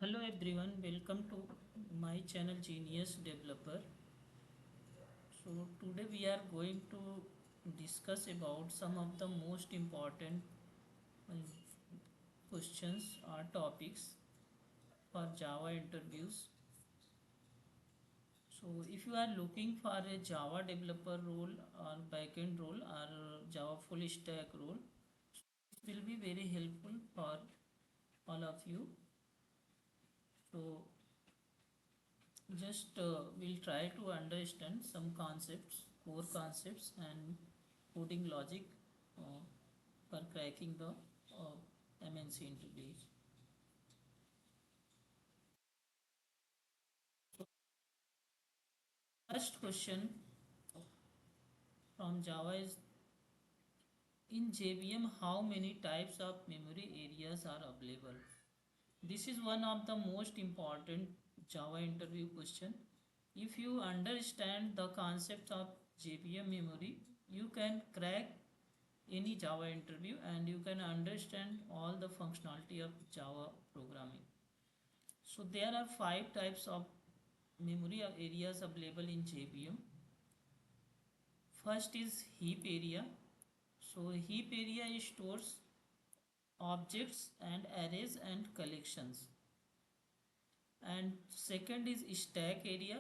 Hello everyone, welcome to my channel Genius Developer. So today we are going to discuss about some of the most important uh, questions or topics for Java interviews. So if you are looking for a Java developer role or backend role or Java full stack role, it will be very helpful for all of you. So just we'll try to understand some concepts, core concepts, and coding logic uh, for cracking the MNC interviews. So, first question from Java is in JVM, how many types of memory areas are available? This is one of the most important Java interview question. If you understand the concept of JVM memory, you can crack any Java interview and you can understand all the functionality of Java programming. So there are five types of memory areas available in JVM. First is heap area. So heap area stores objects and arrays and collections. And second is stack area.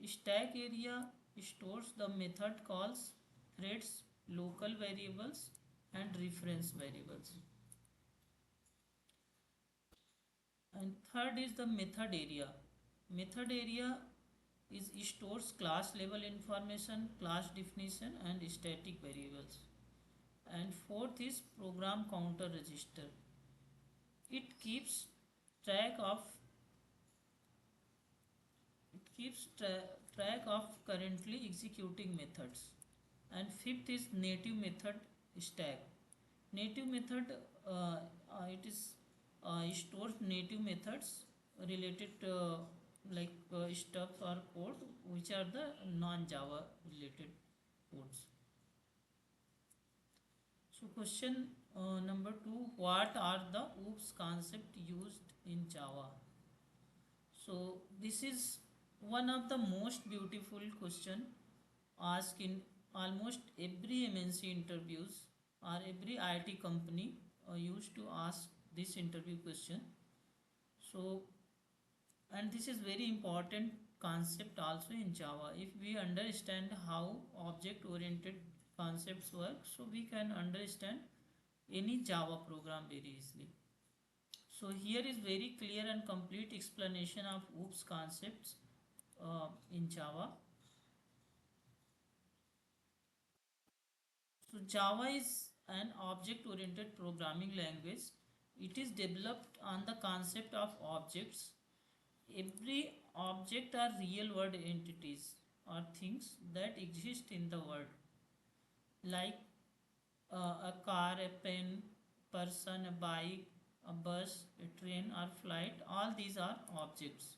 Stack area stores the method calls, threads, local variables and reference variables. And third is the method area. Method area is stores class level information, class definition and static variables. And fourth is program counter register. It keeps track of track of currently executing methods. And fifth is native method stack. Native method it is stores native methods related stuff or code which are the non-Java related codes. So question number two, what are the OOPS concept used in Java? So this is one of the most beautiful question asked in almost every MNC interviews or every IT company used to ask this interview question. So and this is very important concept also in Java. If we understand how object oriented concepts work, so we can understand any Java program very easily. So here is very clear and complete explanation of OOPS concepts in Java. So Java is an object-oriented programming language. It is developed on the concept of objects. Every object are real-world entities or things that exist in the world, like a car, a pen, person, a bike, a bus, a train, or flight. All these are objects.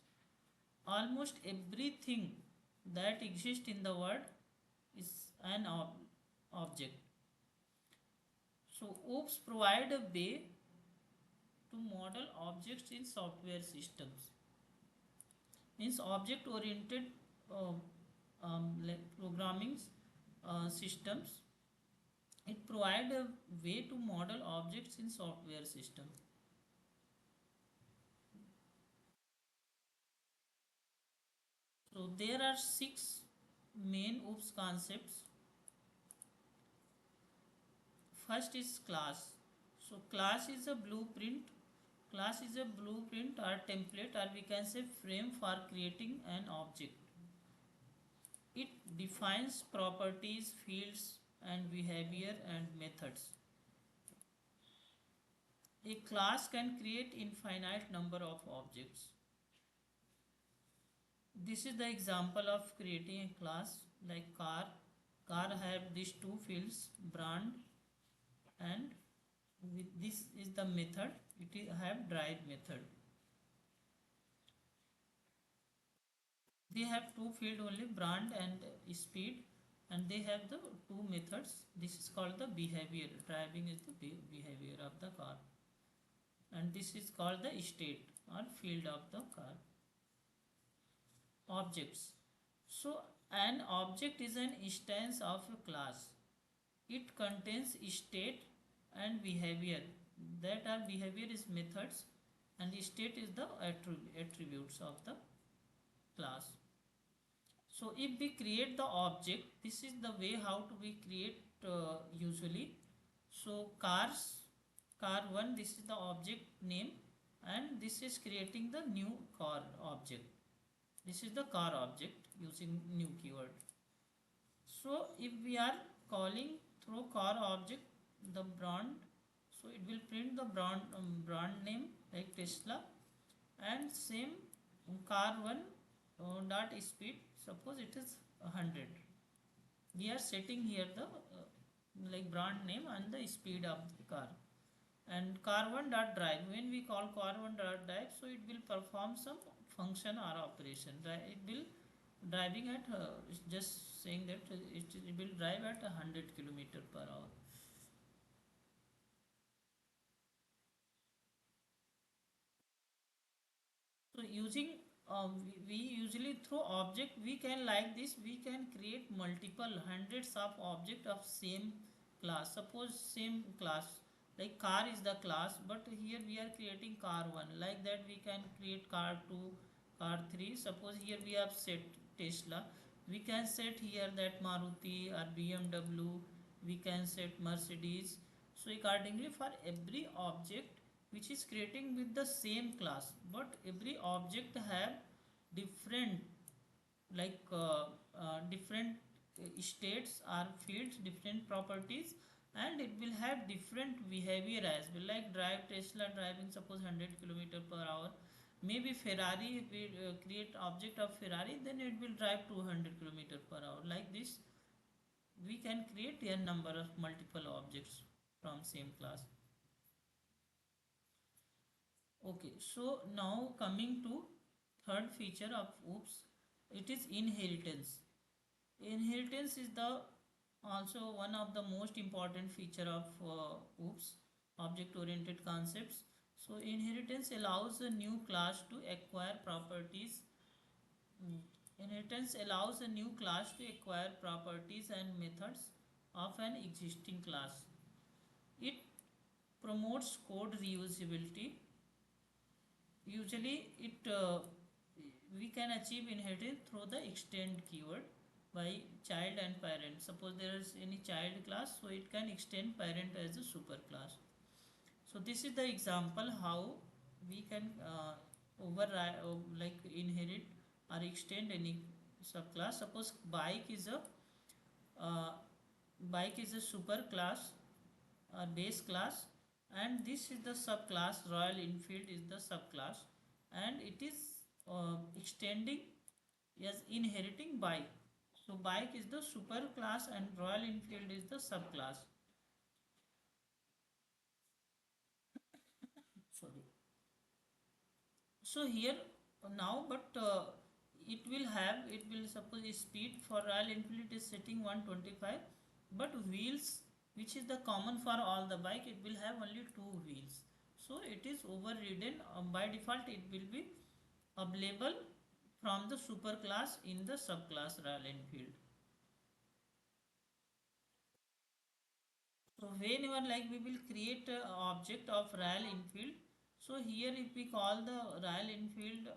Almost everything that exists in the world is an object. So OOPS provide a way to model objects in software systems. Means object oriented uh, programming systems. It provide a way to model objects in software system. So there are six main OOPS concepts. First is class. So class is a blueprint. Class is a blueprint or template or we can say frame for creating an object. It defines properties, fields and behavior and methods. A class can create infinite number of objects. This is the example of creating a class like car. Car have these two fields, brand and with this is the method. It have drive method. They have two field only, brand and speed, and they have the two methods. This is called the behavior. Driving is the behavior of the car, and this is called the state. or field of the car. Objects. So an object is an instance of a class. It contains state and behavior. That are behavior is methods and state is the attributes of the class. So if we create the object, this is the way how to we create usually. So car 1, this is the object name, and this is creating the new car object. This is the car object using new keyword. So if we are calling through car object the brand, so it will print the brand name like Tesla, and same car 1 dot speed, suppose it is 100. We are setting here the like brand name and the speed of the car. And car 1 dot drive, when we call car 1 dot drive, so it will perform some function or operation. It will driving at just saying that it will drive at 100 kilometer per hour. So using we usually through object we can like this, we can create multiple hundreds of object of same class. Suppose same class like car is the class, but here we are creating car 1, like that we can create car 2, car 3. Suppose here we have set Tesla, we can set here that Maruti or BMW, we can set Mercedes. So accordingly for every object which is creating with the same class, but every object have different like different states or fields, different properties, and it will have different behavior as well. Like drive Tesla driving suppose 100 kilometer per hour, maybe Ferrari, if we create object of Ferrari, then it will drive 200 kilometer per hour. Like this we can create a number of multiple objects from same class. Okay, so now coming to third feature of OOPS, it is inheritance. Inheritance is the also one of the most important feature of OOPS, object oriented concepts. So inheritance allows a new class to acquire properties. Inheritance allows a new class to acquire properties and methods of an existing class. It promotes code reusability. Usually it we can achieve inheritance through the extend keyword by child and parent. Suppose there is any child class, so it can extend parent as a super class. So this is the example how we can override like inherit or extend any subclass. Suppose uh, bike is a super class or base class, and this is the subclass. Royal Enfield is the subclass, and it is extending as inheriting bike. So bike is the super class and Royal Enfield is the subclass. Sorry. So here now, but it will suppose speed for Royal Enfield is setting 125, but wheels, which is the common for all the bike, it will have only two wheels. So it is overridden. By default, it will be available from the super class in the subclass Royal Enfield. So whenever like we will create a object of Royal Enfield, so here if we call the Royal Enfield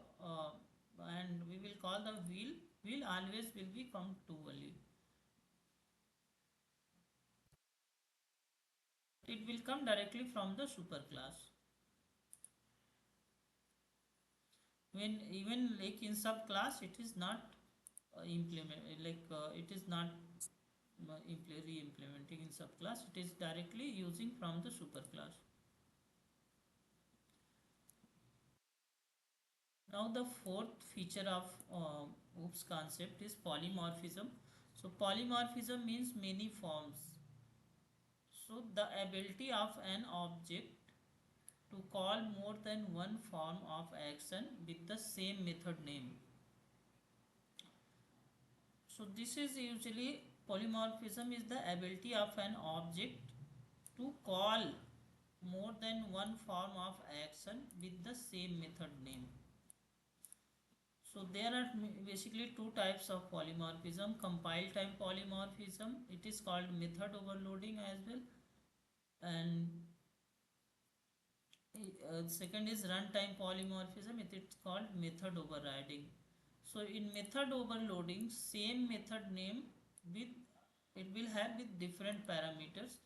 and we will call the wheel always will be come to only. It will come directly from the super class. When even like in subclass, it is not implement like it is not re-implementing in subclass. It is directly using from the super class. Now the fourth feature of OOPS concept is polymorphism. So polymorphism means many forms. So the ability of an object to call more than one form of action with the same method name. So this is usually polymorphism is the ability of an object to call more than one form of action with the same method name. So there are basically two types of polymorphism. Compile time polymorphism, it is called method overloading as well, and second is runtime polymorphism, it's called method overriding. So in method overloading, same method name with it will have with different parameters,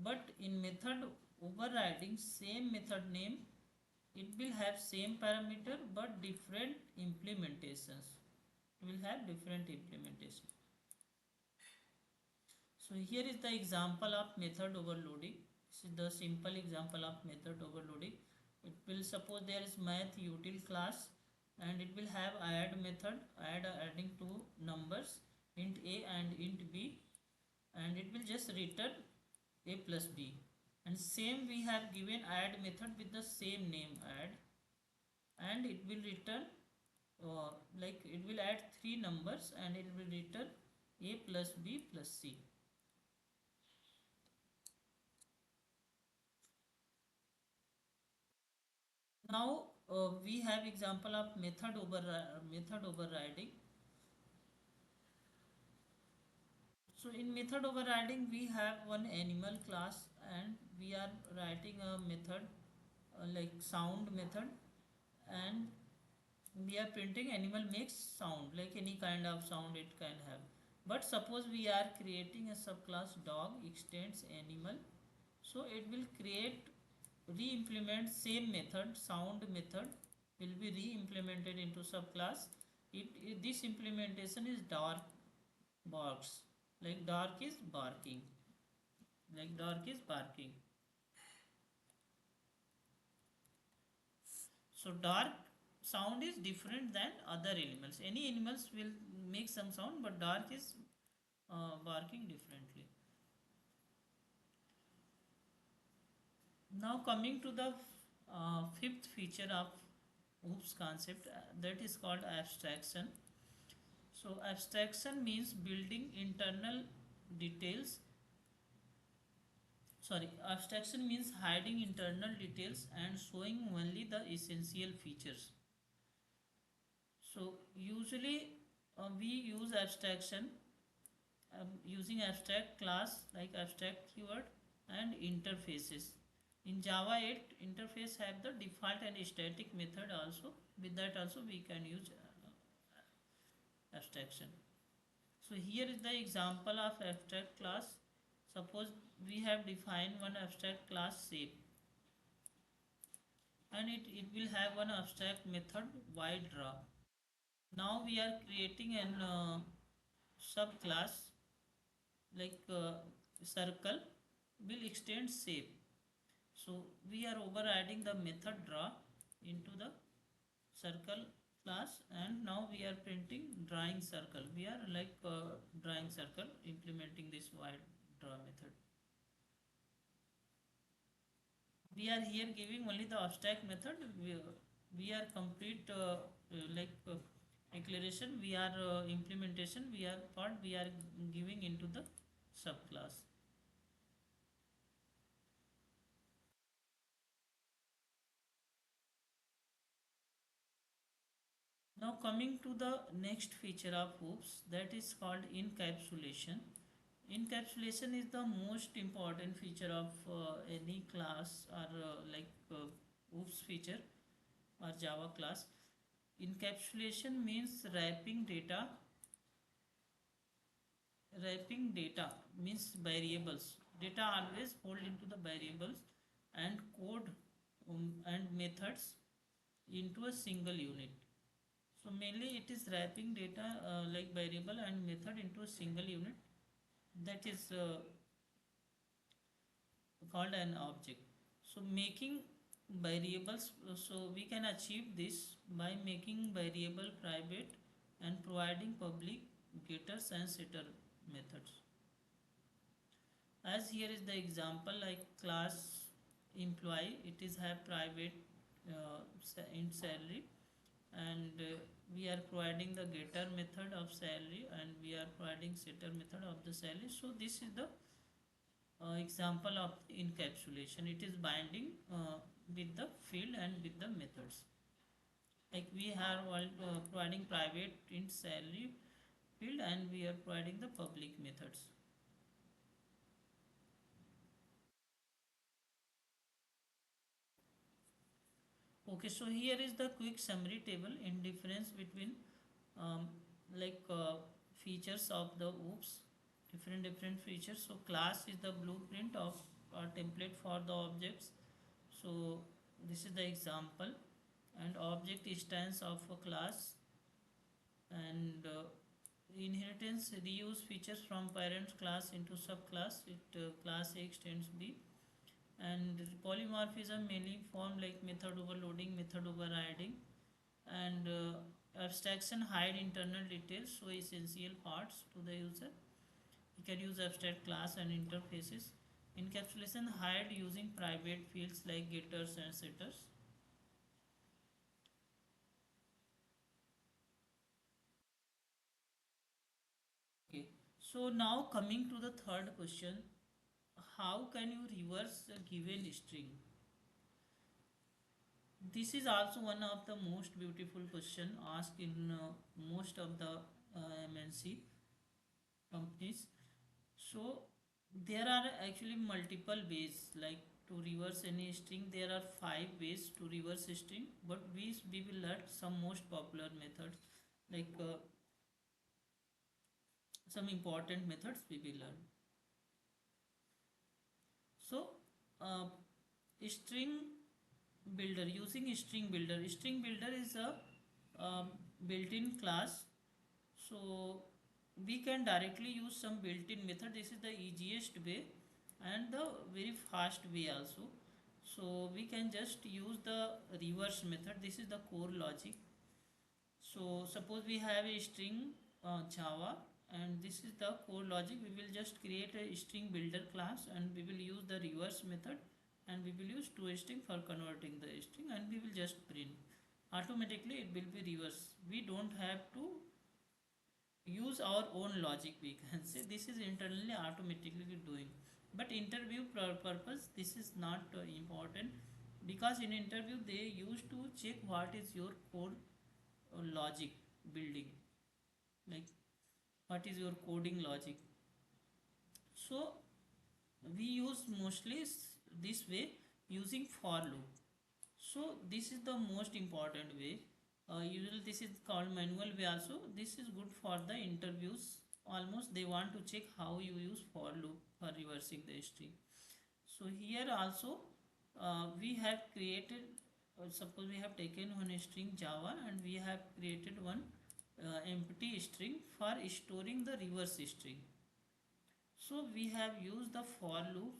but in method overriding, same method name, it will have same parameter but different implementations. It will have different implementation. So here is the example of method overloading. This is the simple example of method overloading. It will suppose there is math util class and it will have add method, adding two numbers, int a and int b, and it will just return a plus b. And same we have given add method with the same name add, and it will return like it will add three numbers and it will return a plus b plus c. Now we have example of method overriding. So in method overriding we have one animal class and we are writing a method like sound method, and we are printing animal makes sound, like any kind of sound it can have. But suppose we are creating a subclass dog extends animal, so it will create re-implement same method sound method will be re-implemented into subclass. This implementation is dark barks, like dark is barking, like dark is barking. So dark sound is different than other animals. Any animals will make some sound, but dark is barking differently. Now coming to the fifth feature of OOPS concept, that is called abstraction. So abstraction means building internal details. Sorry, abstraction means hiding internal details and showing only the essential features. So usually we use abstraction using abstract class like abstract keyword and interfaces. In Java 8, interface have the default and static method also. With that also we can use abstraction. So here is the example of abstract class. Suppose we have defined one abstract class shape, and it will have one abstract method yDraw. Now we are creating an subclass like circle will extend shape. So we are overriding the method draw into the circle class, and now we are printing drawing circle. We are like drawing circle implementing this wide draw method. We are here giving only the abstract method. We are complete like declaration. We are implementation. We are part. We are giving into the subclass. Now coming to the next feature of OOPS, that is called encapsulation. Encapsulation is the most important feature of any class or like OOPS feature or Java class. Encapsulation means wrapping data means variables. Data always hold into the variables and code and methods into a single unit. So mainly it is wrapping data like variable and method into a single unit, that is called an object. So making variables, so we can achieve this by making variable private and providing public getters and setter methods. As here is the example like class employee, it is have private int salary, and we are providing the getter method of salary and we are providing setter method of the salary. So this is the example of encapsulation. It is binding with the field and with the methods. Like we are all providing private int salary field, and we are providing the public methods. Okay, so here is the quick summary table in difference between um, like features of the OOPS, different features. So class is the blueprint of a template for the objects. So this is the example, and object stands of a class, and inheritance reuse features from parent class into subclass. It class A extends B, and polymorphism mainly form like method overloading, method overriding, and abstraction hide internal details, so essential parts to the user. You can use abstract class and interfaces. Encapsulation hide using private fields like getters and setters. Okay, so now coming to the third question, how can you reverse a given string? This is also one of the most beautiful question asked in most of the MNC companies. So there are actually multiple ways like to reverse any string. There are five ways to reverse a string, but we will learn some most popular methods, like some important methods we will learn. So uh, string builder, using string builder. String builder is a built-in class, so we can directly use some built-in method. This is the easiest way and the very fast way also. So we can just use the reverse method. This is the core logic. So suppose we have a string Java, and this is the core logic. We will just create a string builder class, and we will use the reverse method, and we will use toString for converting the string, and we will just print. Automatically it will be reverse. We don't have to use our own logic, we can say. This is internally automatically doing. But interview purpose, this is not important, because in interview they used to check what is your core logic building, like what is your coding logic. So we use mostly this way, using for loop. So this is the most important way. Usually this is called manual way also. This is good for the interviews. Almost they want to check how you use for loop for reversing the string. So here also we have created, suppose we have taken one string Java, and we have created one empty string for storing the reverse string. So we have used the for loop.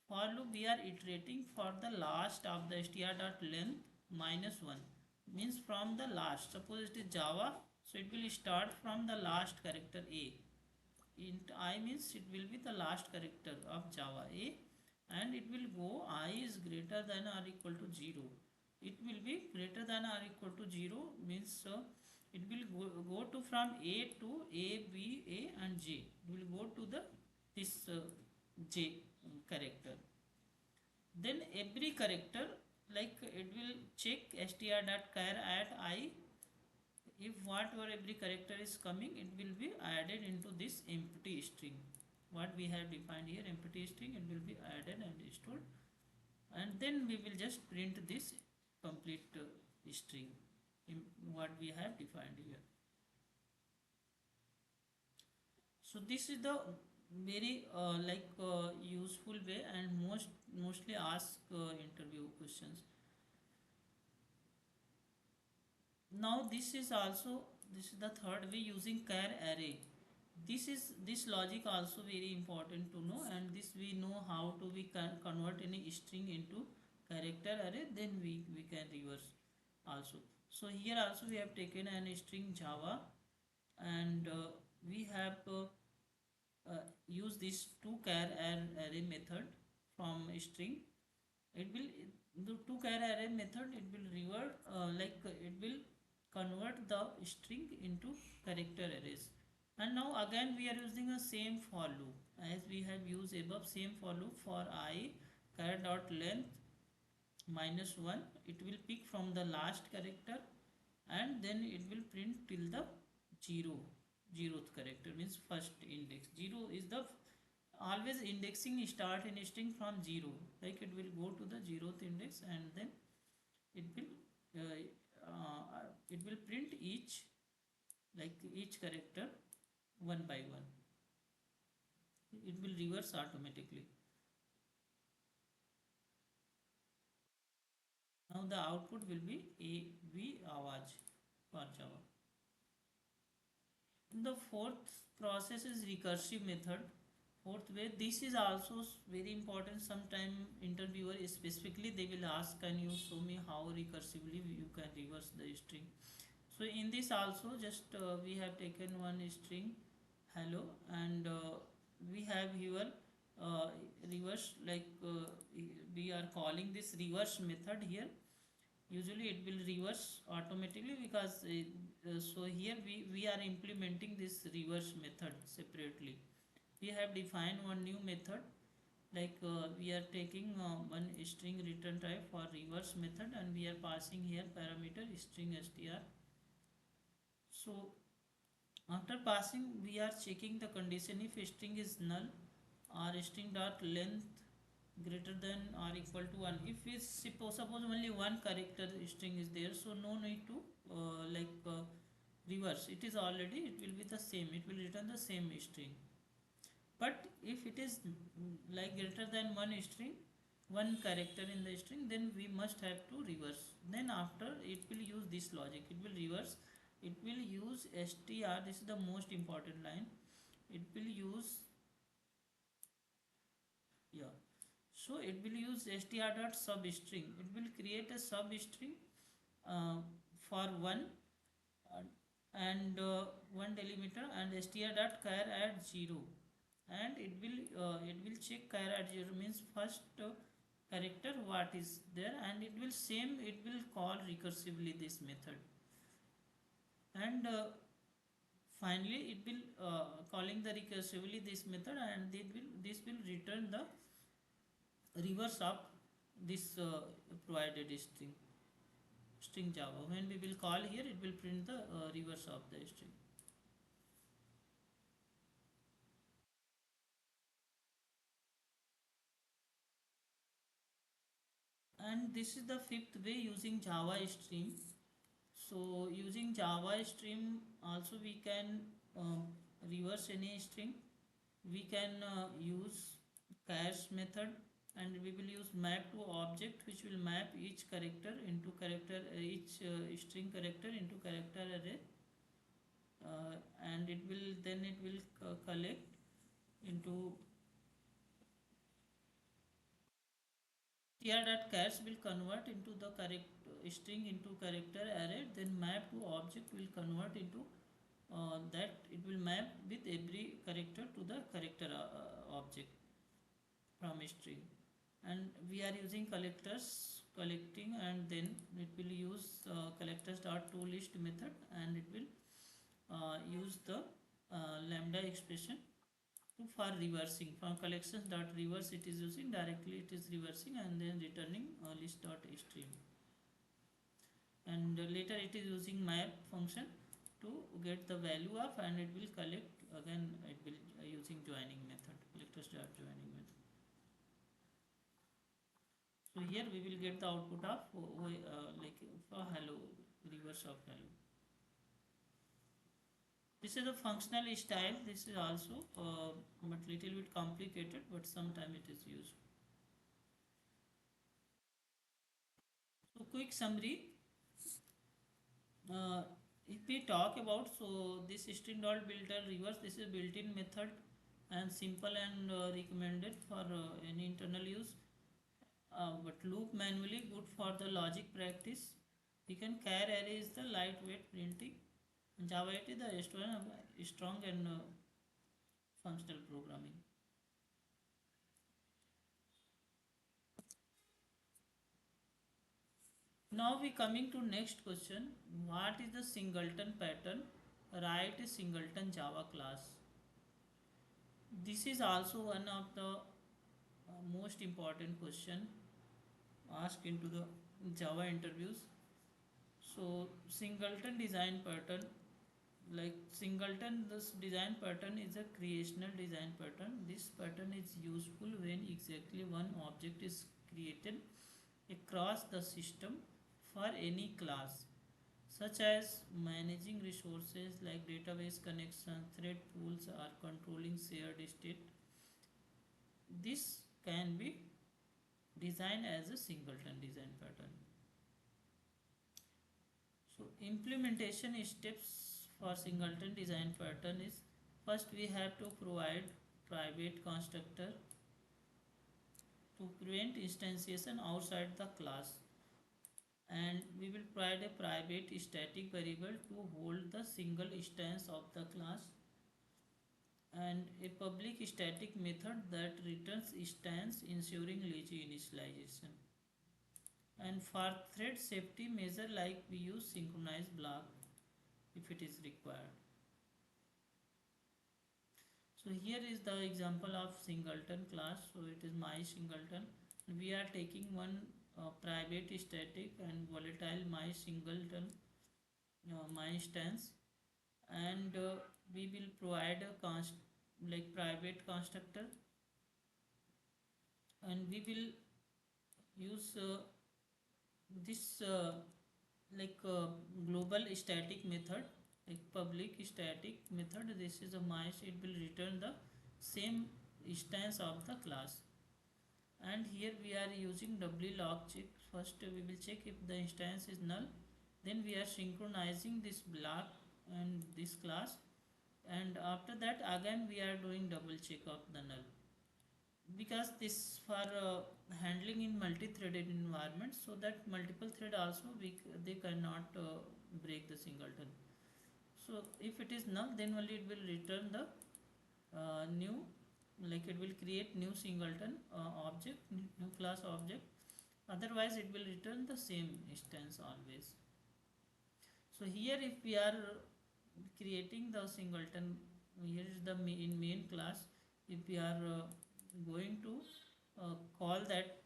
For loop we are iterating for the last of the str.length minus 1, means from the last. Suppose it is Java, so it will start from the last character A. Int I means it will be the last character of Java A, and it will go I is greater than or equal to 0. It will be greater than or equal to 0, means it will go to from A to A, B, A and J. It will go to the this J character. Then every character, like it will check str.char at I. If whatever every character is coming, it will be added into this empty string. What we have defined here, empty string, it will be added and stored, and then we will just print this complete string in what we have defined here. So this is the very useful way and mostly asked interview questions. Now this is the third way, using char array. This logic also very important to know, and this we know how to we can convert any string into character array, then we can reverse also. So here also we have taken an string Java, and we have use this to char array method from string. It will, the to char array method, it will revert it will convert the string into character arrays. And now again we are using a same for loop. as we have used above, same for loop for I char dot length minus 1, it will pick from the last character and then it will print till the 0, zeroth character, means first index. 0 is the always indexing start in string from 0, like it will go to the 0th index and then it will it will print each, like each character one by one. It will reverse automatically. Now the output will be a v awaz for Java. The fourth process is recursive method. Fourth way, this is also very important. Sometime interviewer specifically they will ask, can you show me how recursively you can reverse the string? So in this also just we have taken one string hello and we have here uh, reverse, like we are calling this reverse method here. Usually it will reverse automatically because so here we are implementing this reverse method separately. We have defined one new method, like we are taking one string return type for reverse method and we are passing here parameter string str. So after passing we are checking the condition if string is null or string dot length greater than or equal to 1. If we suppose only one character string is there, so no need to reverse, it is already, it will be the same, it will return the same string. But if it is like greater than one string, one character in the string, then we must have to reverse. Then after it will use this logic, it will reverse, it will use str, this is the most important line, it will use, yeah, so it will use str dot substring, it will create a substring uh, for one uh, and one delimiter and str dot char at 0, and it will check char at 0 means first character what is there, and it will same, it will call recursively this method, and finally it will calling the recursively this method, and this will return the reverse of this provided string Java. When we will call here, it will print the reverse of the string. And this is the fifth way, using Java stream. So using Java stream also we can reverse any string. We can use cache method, and we will use map to object, which will map each character into character, each string character into character array, and it will then it will collect into tr.chars will convert into the correct string into character array, then map to object will convert into that it will map with every character to the character object from string. And we are using collectors collecting, and then it will use collectors dot toList method, and it will use the lambda expression for reversing from collections dot reverse, it is using directly, it is reversing and then returning list dot stream, and later it is using map function to get the value of, and it will collect again, it will using joining method, collectors dot joining method. So here we will get the output of like for hello, reverse of hello. This is a functional style. This is also but little bit complicated, but sometime it is used. So quick summary. If we talk about, so this string dot builder reverse, this is built-in method and simple and recommended for any internal use. But loop manually good for the logic practice. We can char array is the lightweight printing. Java 8 is the strong and functional programming. Now we coming to next question. What is the singleton pattern? Write a singleton Java class. This is also one of the most important question asked into the Java interviews. So singleton design pattern, like singleton, this design pattern is a creational design pattern. This pattern is useful when exactly one object is created across the system for any class, such as managing resources like database connection, thread pools, or controlling shared state. This can be designed as a singleton design pattern. So implementation steps for singleton design pattern is, first we have to provide private constructor to prevent instantiation outside the class, and we will provide a private static variable to hold the single instance of the class, and a public static method that returns instance ensuring lazy initialization. And for thread safety measure, like we use synchronized block if it is required. So here is the example of singleton class. So it is my singleton. We are taking one private static and volatile my singleton my instance, and we will provide a like private constructor, and we will use this like global static method, like public static method. This is a my, it will return the same instance of the class. And here we are using doubly lock check. First we will check if the instance is null, then we are synchronizing this block and this class, and after that again we are doing double check of the null, because this for handling in multi-threaded environment, so that multiple thread also they cannot break the singleton. So if it is null, then only it will return the new, like it will create new singleton object, new class object. Otherwise it will return the same instance always. So here if we are creating the singleton, here is the main class. If we are going to call that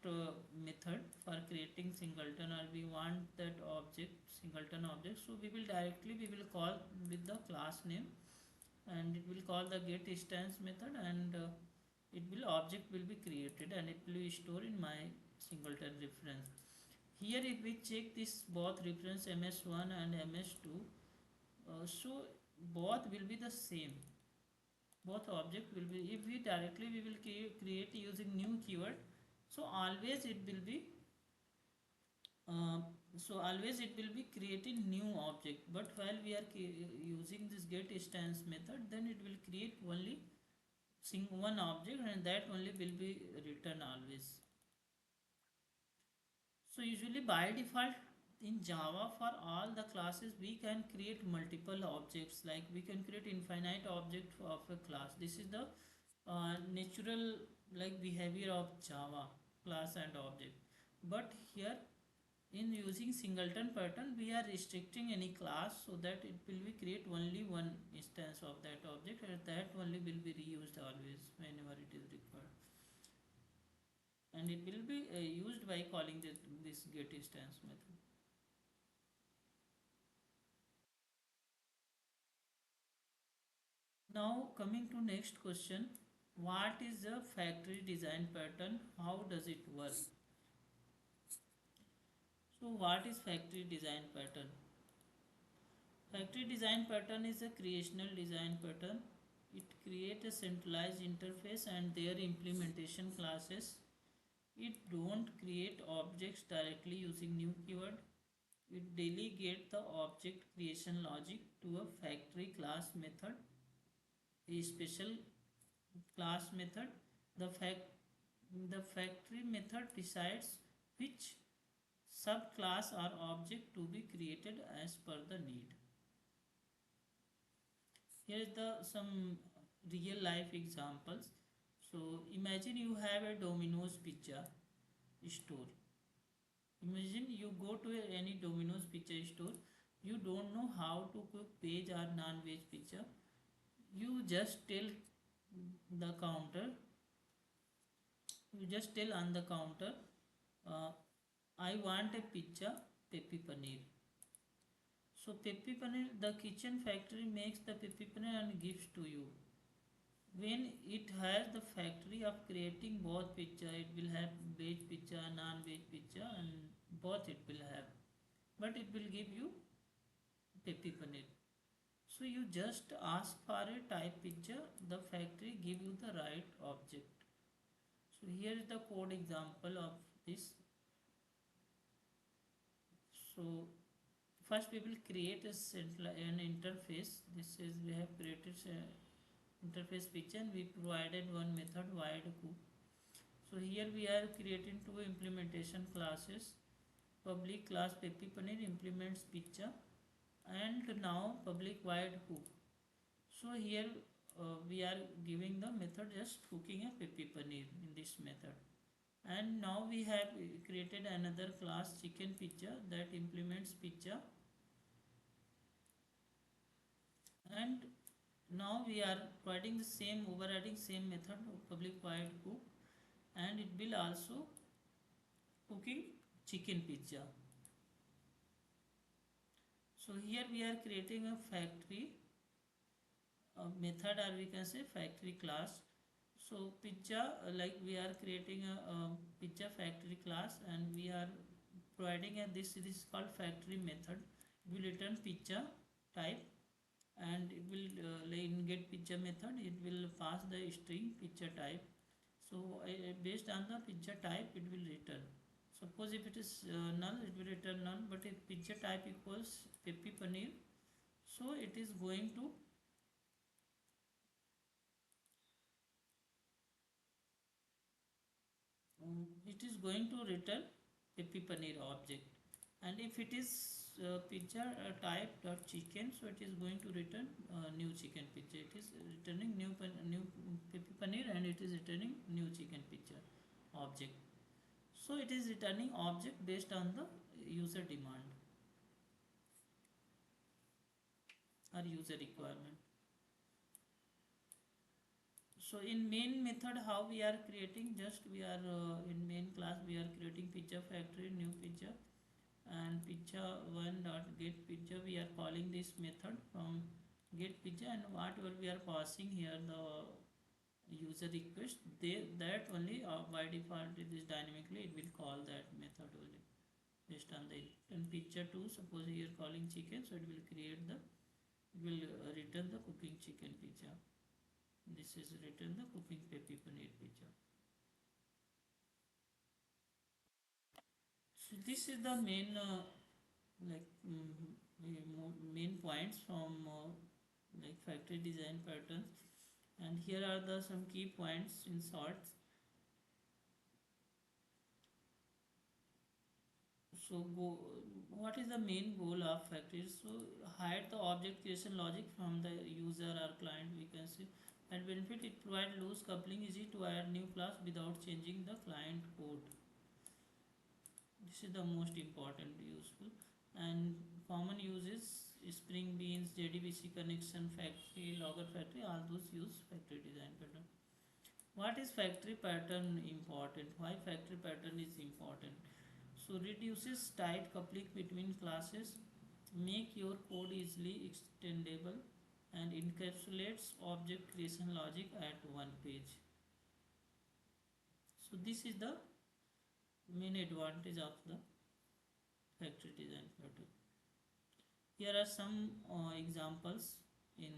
method for creating singleton, or we want that object singleton object, so we will call with the class name, and it will call the get instance method, and it will object will be created, and it will be stored in my singleton reference. Here if we check this both reference ms1 and ms2, so both will be the same, both object will be, if we directly we will create using new keyword, so always it will be uh, so always it will be creating new object. But while we are using this get instance method, then it will create only one object, and that only will be returned always. So usually by default in Java, for all the classes we can create multiple objects, like we can create infinite object of a class. This is the natural like behavior of Java, class and object. But here in using singleton pattern, we are restricting any class, so that it will be create only one instance of that object, and that only will be reused always whenever it is required, and it will be used by calling this get instance method. Now coming to next question, what is a factory design pattern? How does it work? So what is factory design pattern? Factory design pattern is a creational design pattern. It creates a centralized interface and their implementation classes. It don't create objects directly using new keyword. It delegate the object creation logic to a factory class method, a special class method. The the factory method decides which subclass or object to be created as per the need. Here is the some real life examples. So imagine you have a Domino's pizza store. Imagine you go to any Domino's pizza store. You don't know how to cook veg or non-veg pizza. You just tell the counter, you just tell on the counter, uh, I want a pizza pepi paneer. So pepi paneer, the kitchen factory makes the pepi paneer and gives to you. When it has the factory of creating both pizza, it will have veg pizza, non-veg pizza, and both it will have, but it will give you pepi paneer. So you just ask for a type pizza, the factory give you the right object. So here is the code example of this. So first we will create a central an interface. This is we have created interface picture and we provided one method void hook. So here we are creating two implementation classes. Public class pepi paneer implements picture, and now public void hook. So here we are giving the method just hooking a pepi paneer in this method. And now we have created another class chicken pizza that implements pizza, and now we are providing the same overriding same method of public void hook, and it will also cooking chicken pizza. So here we are creating a factory method, or we can say factory class. So pizza, like we are creating a pizza factory class, and we are providing a this is called factory method. It will return pizza type, and it will like in get picture method it will pass the string picture type. So based on the picture type it will return. Suppose if it is null, it will return none, but if picture type equals pepi paneer, so it is going to it is going to return pepi paneer object. And if it is picture type dot chicken, so it is going to return new chicken picture. It is returning new pepi paneer, and it is returning new chicken picture object. So it is returning object based on the user demand or user requirement. So in main method how we are creating, just we are in main class we are creating pizza factory new pizza, and pizza one dot get pizza, we are calling this method from get pizza, and whatever we are passing here the user request, they that only by default it is dynamically it will call that method only based on the and pizza 2, suppose here calling chicken, so it will create the it will return the cooking chicken pizza. This is written the cooking pepi paneer pizza. So this is the main like main points from like factory design patterns, and here are the some key points in shorts. So go, what is the main goal of factories? So hide the object creation logic from the user or client, we can say. And benefit, it provide loose coupling, easy to add new class without changing the client code. This is the most important useful. And common uses spring beans, JDBC connection, factory, logger factory, all those use factory design pattern. What is factory pattern important? Why factory pattern is important? So reduces tight coupling between classes, make your code easily extendable, and encapsulates object creation logic at one page. So this is the main advantage of the factory design pattern. Here are some examples in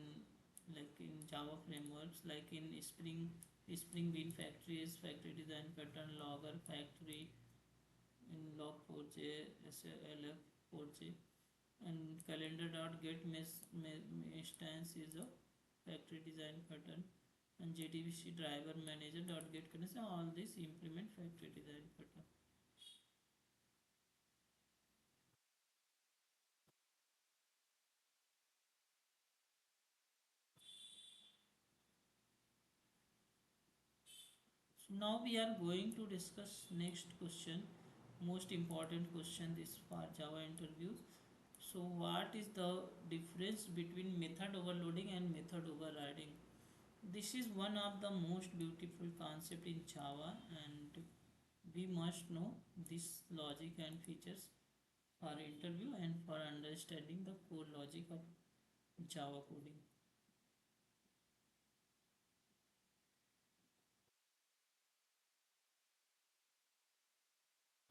like in Java frameworks, like in Spring Bean factories, factory design pattern, logger factory, in log4j, SLF 4j, and calendar.get instance is a factory design pattern, and JDBC driver manager.get connection, all this implement factory design pattern. So now we are going to discuss next question, most important question this for Java interviews. So what is the difference between method overloading and method overriding? This is one of the most beautiful concept in Java, and we must know this logic and features for interview and for understanding the core logic of Java coding.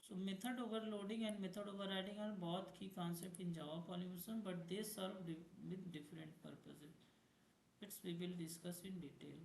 So method overloading and method overriding are both key concepts in Java polymorphism, but they serve with different purposes. Which we will discuss in detail.